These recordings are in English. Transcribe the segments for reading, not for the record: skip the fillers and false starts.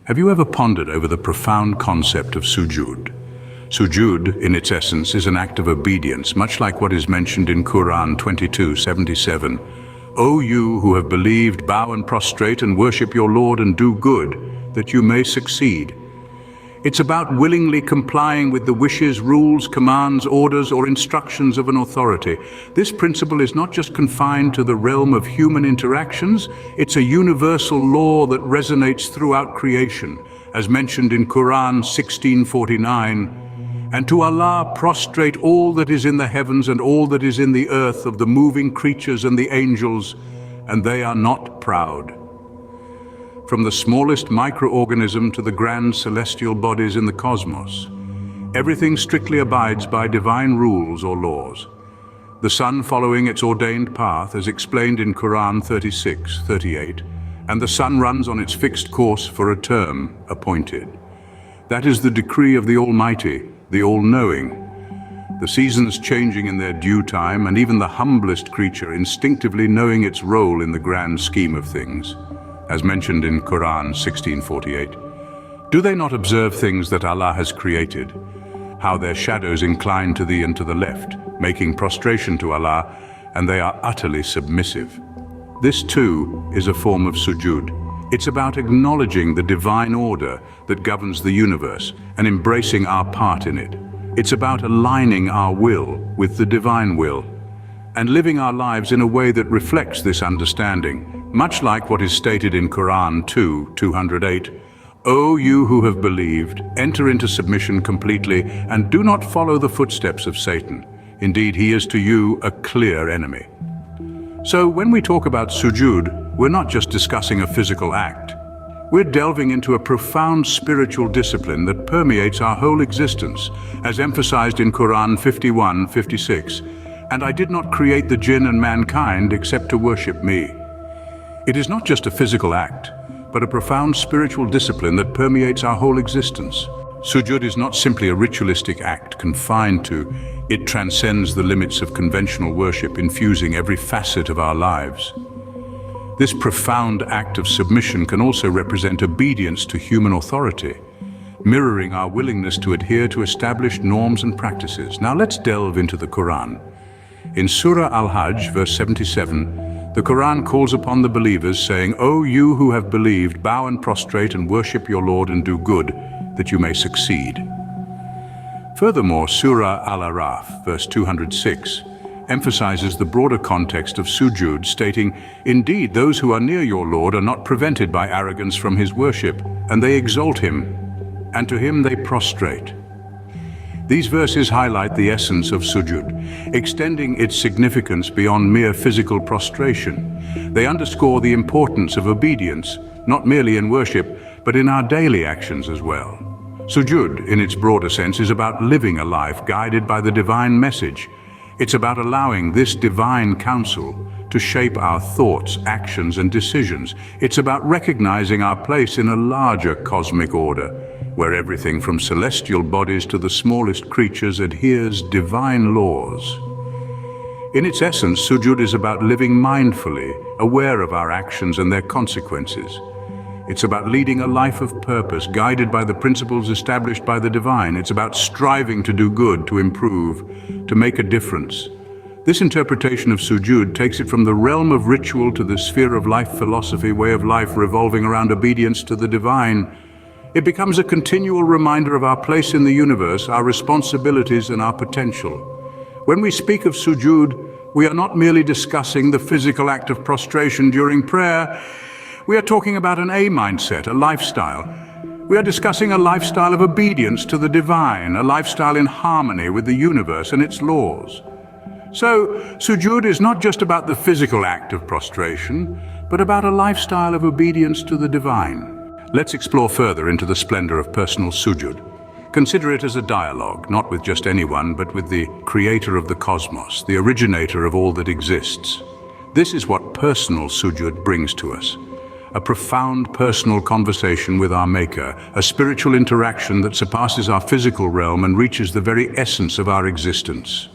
Have you ever pondered over the profound concept of sujud? Sujud, in its essence, is an act of obedience, much like what is mentioned in Quran 22:77. O you who have believed, bow and prostrate and worship your Lord and do good, that you may succeed. It's about willingly complying with the wishes, rules, commands, orders, or instructions of an authority. This principle is not just confined to the realm of human interactions, it's a universal law that resonates throughout creation, as mentioned in Quran 16:49. And to Allah prostrate all that is in the heavens and all that is in the earth of the moving creatures and the angels, and they are not proud. From the smallest microorganism to the grand celestial bodies in the cosmos, everything strictly abides by divine rules or laws. The sun following its ordained path, as explained in Quran 36:38, and the sun runs on its fixed course for a term appointed. That is the decree of the Almighty, the All-Knowing. The seasons changing in their due time, and even the humblest creature instinctively knowing its role in the grand scheme of things, as mentioned in Quran 16:48. Do they not observe things that Allah has created, how their shadows incline to thee and to the left, making prostration to Allah, and they are utterly submissive? This too is a form of sujud. It's about acknowledging the divine order that governs the universe and embracing our part in it. It's about aligning our will with the divine will and living our lives in a way that reflects this understanding, much like what is stated in Quran 2:208. O you who have believed, enter into submission completely and do not follow the footsteps of Satan. Indeed, he is to you a clear enemy. So when we talk about sujud, we're not just discussing a physical act. We're delving into a profound spiritual discipline that permeates our whole existence, as emphasized in Quran 51:56. And I did not create the jinn and mankind except to worship me. It is not just a physical act, but a profound spiritual discipline that permeates our whole existence. Sujud is not simply a ritualistic act confined to, it transcends the limits of conventional worship, infusing every facet of our lives. This profound act of submission can also represent obedience to human authority, mirroring our willingness to adhere to established norms and practices. Now let's delve into the Quran. In Surah Al-Hajj, verse 77, the Quran calls upon the believers, saying, O you who have believed, bow and prostrate and worship your Lord and do good, that you may succeed. Furthermore, Surah Al-Araf, verse 206, emphasizes the broader context of sujud, stating, Indeed, those who are near your Lord are not prevented by arrogance from his worship, and they exalt him, and to him they prostrate. These verses highlight the essence of sujud, extending its significance beyond mere physical prostration. They underscore the importance of obedience, not merely in worship, but in our daily actions as well. Sujud, in its broader sense, is about living a life guided by the divine message. It's about allowing this divine counsel to shape our thoughts, actions, and decisions. It's about recognizing our place in a larger cosmic order, where everything from celestial bodies to the smallest creatures adheres divine laws. In its essence, sujud is about living mindfully, aware of our actions and their consequences. It's about leading a life of purpose, guided by the principles established by the divine. It's about striving to do good, to improve, to make a difference. This interpretation of sujud takes it from the realm of ritual to the sphere of life philosophy, way of life revolving around obedience to the divine. It becomes a continual reminder of our place in the universe, our responsibilities, and our potential. When we speak of sujud, we are not merely discussing the physical act of prostration during prayer. We are talking about an mindset, a lifestyle. We are discussing a lifestyle of obedience to the divine, a lifestyle in harmony with the universe and its laws. So, sujud is not just about the physical act of prostration, but about a lifestyle of obedience to the divine. Let's explore further into the splendor of personal sujud. Consider it as a dialogue, not with just anyone, but with the creator of the cosmos, the originator of all that exists. This is what personal sujud brings to us. A profound personal conversation with our Maker, a spiritual interaction that surpasses our physical realm and reaches the very essence of our existence.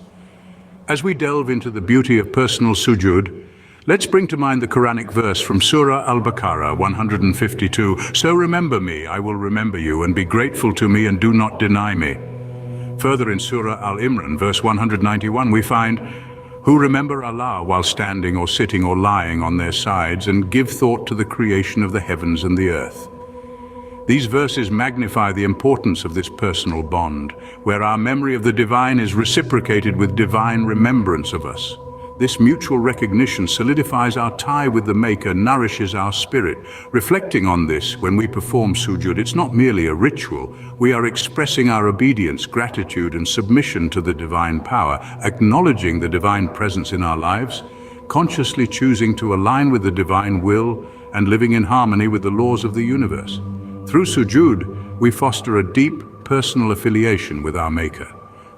As we delve into the beauty of personal sujud, Let's bring to mind the Quranic verse from Surah Al-Baqarah 152, "So remember me, I will remember you, and be grateful to me and do not deny me." Further in Surah Al-Imran, verse 191, we find, "Who remember Allah while standing or sitting or lying on their sides, and give thought to the creation of the heavens and the earth." These verses magnify the importance of this personal bond, where our memory of the divine is reciprocated with divine remembrance of us. This mutual recognition solidifies our tie with the Maker, nourishes our spirit. Reflecting on this, when we perform sujud, it's not merely a ritual. We are expressing our obedience, gratitude, and submission to the divine power, acknowledging the divine presence in our lives, consciously choosing to align with the divine will, and living in harmony with the laws of the universe. Through sujud, we foster a deep, personal affiliation with our Maker.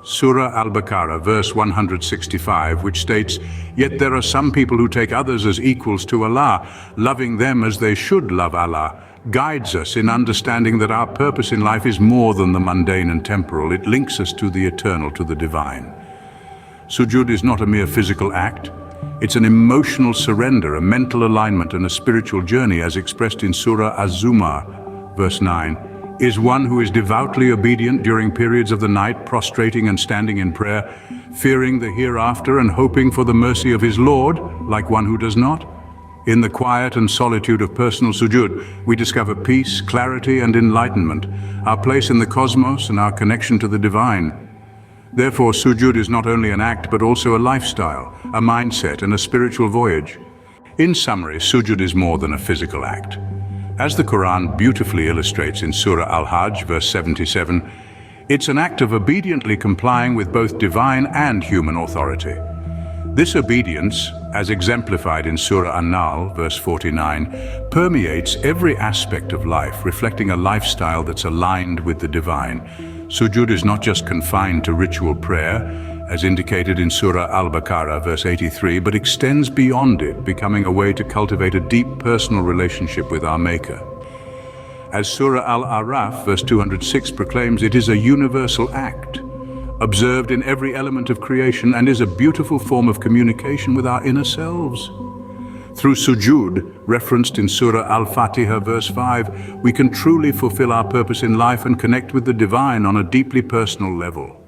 Surah Al-Baqarah, verse 165, which states, "Yet there are some people who take others as equals to Allah, loving them as they should love Allah," guides us in understanding that our purpose in life is more than the mundane and temporal. It links us to the eternal, to the divine. Sujud is not a mere physical act. It's an emotional surrender, a mental alignment, and a spiritual journey, as expressed in Surah Az-Zumar, verse 9. Is one who is devoutly obedient during periods of the night, prostrating and standing in prayer, fearing the hereafter and hoping for the mercy of his Lord, like one who does not? In the quiet and solitude of personal sujud, we discover peace, clarity, and enlightenment, our place in the cosmos and our connection to the divine. Therefore, sujud is not only an act, but also a lifestyle, a mindset, and a spiritual voyage. In summary, sujud is more than a physical act. As the Quran beautifully illustrates in Surah Al-Hajj, verse 77, it's an act of obediently complying with both divine and human authority. This obedience, as exemplified in Surah An-Nahl, verse 49, permeates every aspect of life, reflecting a lifestyle that's aligned with the divine. Sujud is not just confined to ritual prayer, as indicated in Surah Al-Baqarah, verse 83, but extends beyond it, becoming a way to cultivate a deep personal relationship with our Maker. As Surah Al-Araf, verse 206 proclaims, it is a universal act, observed in every element of creation, and is a beautiful form of communication with our inner selves. Through sujud, referenced in Surah Al-Fatiha, verse 5, we can truly fulfill our purpose in life and connect with the divine on a deeply personal level.